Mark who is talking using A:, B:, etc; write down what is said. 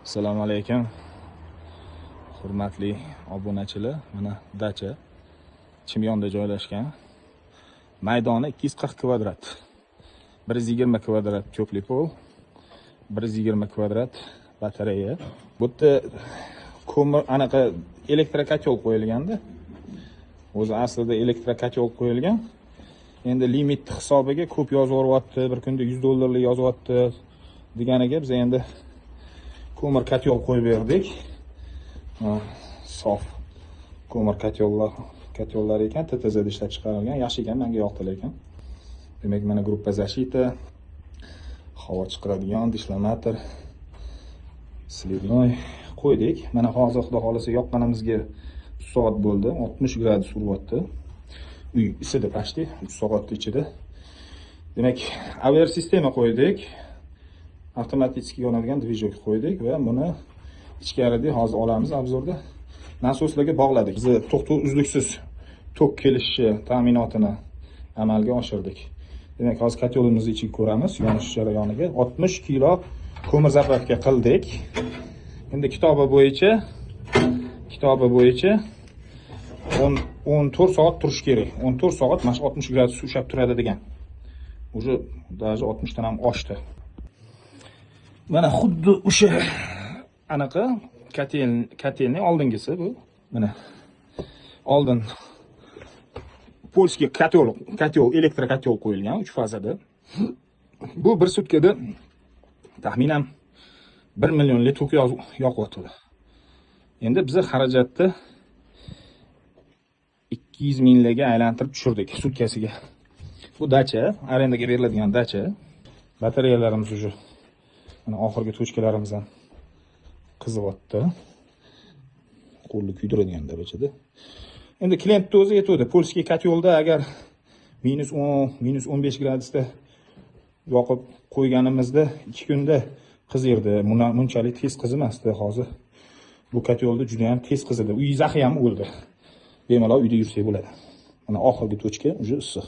A: Assalomu alaykum. Hurmatli obunachilar, mana dacha Chimyonda joylashgan. Maydoni 240 kvadrat. 120 kvadrat ko'kli pol, 120 kvadrat batareya. Bu yerda ko'mir anaqa elektrokotel qo'yilganda. O'zi aslida elektrokotel qo'yilgan. Endi limit hisobiga ko'p yozib yuryapti, bir kunda $100 yozyapti deganiga biz endi ko'mir kotel qo'yib berdik. Sof ko'mir kotellar ekan, TTZda ishlab chiqarilgan, yaxshi ekan, menga yoqdi lekin. Demak, mana gruppa zashita, havo chiqaradigan dishlamator, slivnoy qo'ydik. Mana hozir xudo xolasa yoqqanimizga 3 soat bo'ldi, 60 gradus uryapti. Uy isidi pashti 3 soat ichida. Demak, AVR sistema qo'ydik. Avtomatik yonadigan dvijok qo'ydik va buni ichkarida hozir olamiz obzorda. Nasoslarga bog'ladik. Biz to'xtov uzluksiz tok kelishi ta'minotini amalga oshirdik. Demak, hozir kotelimizni ichiga ko'ramiz. Yonish jarayoniga 60 kilo ko'mir zapravka qildik. Endi kitobi bo'yicha 14 soat turish kerak. 14 soat mana 60 gradus ushlab turadi degan. Уже даже 60 dan ham oshdi. Mana xuddi o'sha anaqa kotelning oldingisi bu. Mana oldin polskiy kotel elektrokotel qo'yilgan 3 fazada. Bu bir sutkada taxminan 1 million litr tok yoqyapti. Endi biz xarajatni 200 minglarga aylantirib tushirdik sutkasiga. Bu dacha, arendaga beriladigan dacha. Batareyalarimiz уже mana oxirgi tochkalarimizdan qizyapti. Qo'lni kuydiradigan darajada. Endi kliyentning o'zi aytdi, polskiy kotelda agar -10, -15 gradusda yoqib qo'yganimizda 2 kunda qizirdi. Bunchalik tez qizimasdi. Hozir bu kotelda juda ham tez qizidi. Uy zaxi ham o'ldi. Bemalol uyda yursak bo'ladi. Mana oxirgi tochka уже issiq.